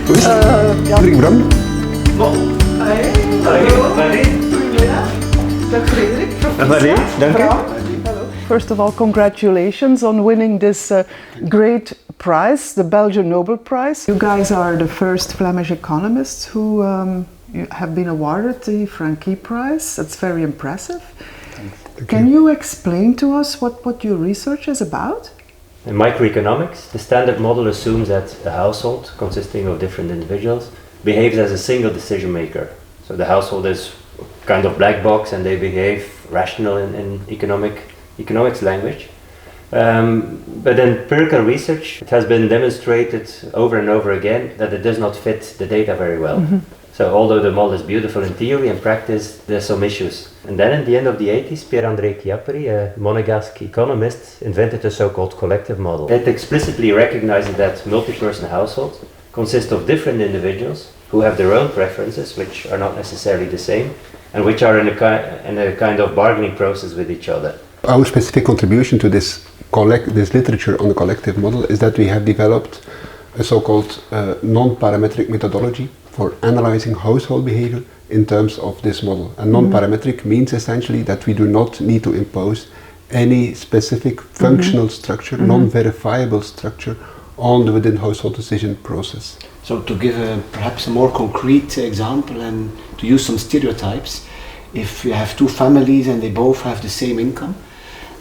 Hoe is het? Ja. Frederic Bram? Dag Frederic. Marleen, dank u. Hello. First of all, congratulations on winning this great prize, the Belgian Nobel Prize. You guys are the first Flemish economists who have been awarded the Francqui Prize. That's very impressive. Can you explain to us what your research is about? In microeconomics, the standard model assumes that a household consisting of different individuals behaves as a single decision maker. So the household is kind of black box and they behave rational in economics language. But in empirical research, it has been demonstrated over and over again that it does not fit the data very well. Mm-hmm. So although the model is beautiful in theory, in practice there's some issues. And then in the end of the 80s, Pierre-André Chiapperi, a Monegasque economist, invented a so-called collective model. It explicitly recognizes that multi-person households consist of different individuals who have their own preferences, which are not necessarily the same, and which are in a kind of bargaining process with each other. Our specific contribution to this literature on the collective model is that we have developed a so-called non-parametric methodology for analyzing household behavior in terms of this model. And non-parametric means essentially that we do not need to impose any specific functional structure, non-verifiable structure on the within household decision process. So to give perhaps a more concrete example and to use some stereotypes, if you have two families and they both have the same income,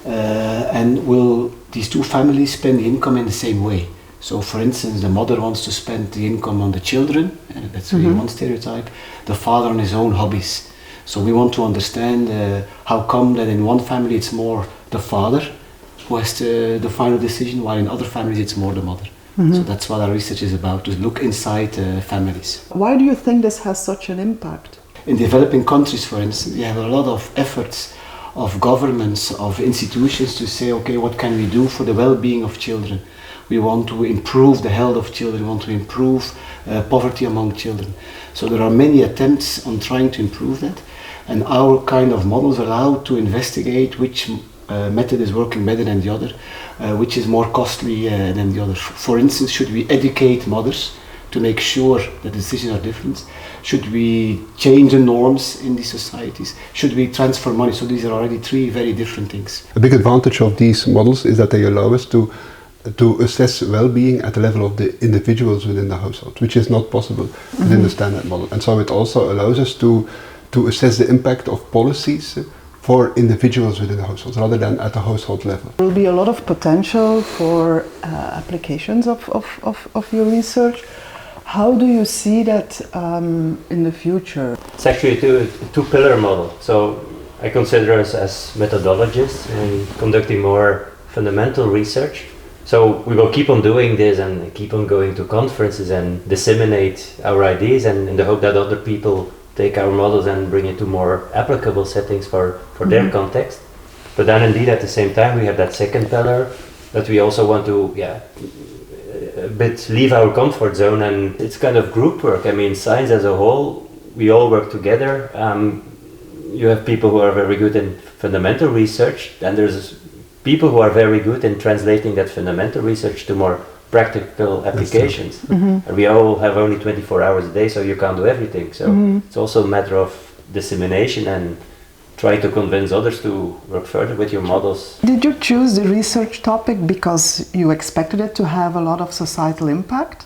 and will these two families spend the income in the same way? So for instance, the mother wants to spend the income on the children, and that's really one stereotype, the father on his own hobbies. So we want to understand how come that in one family it's more the father who has the final decision, while in other families it's more the mother. So that's what our research is about, to look inside families. Why do you think this has such an impact? In developing countries, for instance, we have a lot of efforts of governments, of institutions to say, okay, what can we do for the well-being of children? We want to improve the health of children, we want to improve poverty among children. So there are many attempts on trying to improve that, and our kind of models allow to investigate which method is working better than the other, which is more costly than the other. For instance, should we educate mothers to make sure that decisions are different? Should we change the norms in these societies? Should we transfer money? So these are already three very different things. A big advantage of these models is that they allow us to assess well-being at the level of the individuals within the household, which is not possible within the standard model. And so it also allows us to assess the impact of policies for individuals within the households rather than at the household level. There will be a lot of potential for applications of your research. How do you see that in the future? It's actually a two-pillar model. So I consider us as methodologists in conducting more fundamental research. So we will keep on doing this and keep on going to conferences and disseminate our ideas, and in the hope that other people take our models and bring it to more applicable settings for their context. But then indeed at the same time we have that second pillar that we also want to a bit leave our comfort zone, and it's kind of group work. I mean, science as a whole, we all work together. You have people who are very good in fundamental research, and there's people who are very good in translating that fundamental research to more practical applications. And we all have only 24 hours a day, so you can't do everything. So it's also a matter of dissemination and trying to convince others to work further with your models. Did you choose the research topic because you expected it to have a lot of societal impact?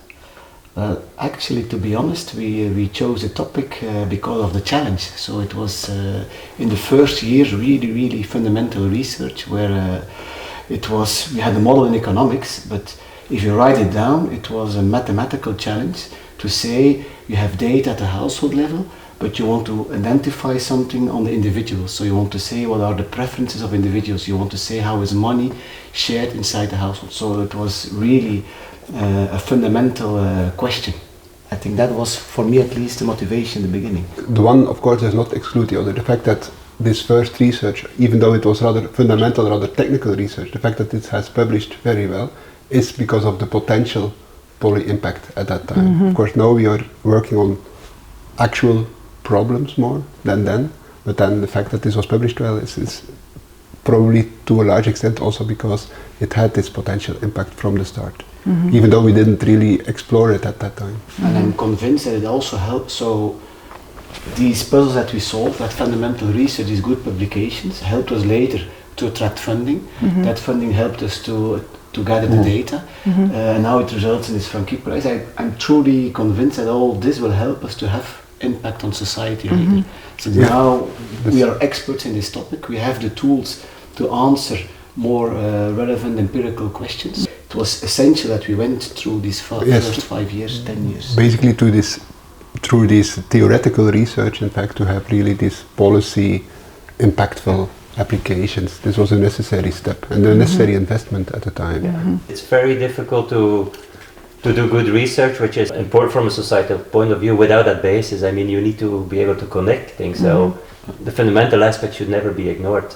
Actually, to be honest, we chose the topic because of the challenge. So it was in the first year really fundamental research where we had a model in economics, but if you write it down, it was a mathematical challenge to say you have data at the household level, but you want to identify something on the individual. So you want to say what are the preferences of individuals, you want to say how is money shared inside the household. So it was really a fundamental question. I think that was, for me at least, the motivation in the beginning. The one, of course, does not exclude the other. The fact that this first research, even though it was rather fundamental, rather technical research, the fact that it has published very well is because of the potential poly impact at that time. Of course, now we are working on actual problems more than then, but then the fact that this was published well is probably to a large extent also because it had this potential impact from the start. even though we didn't really explore it at that time. And I'm convinced that it also helps. So these puzzles that we solved, that fundamental research, these good publications, helped us later to attract funding. That funding helped us to gather the data. Now it results in this Francqui Prize. I'm truly convinced that all this will help us to have impact on society later. So now we are experts in this topic. We have the tools to answer more relevant empirical questions. It was essential that we went through these first 5 years, 10 years. Basically through this theoretical research, in fact, to have really these policy impactful applications. This was a necessary step and a necessary investment at the time. It's very difficult to do good research, which is important from a societal point of view. Without that basis, I mean, you need to be able to connect things. So the fundamental aspect should never be ignored.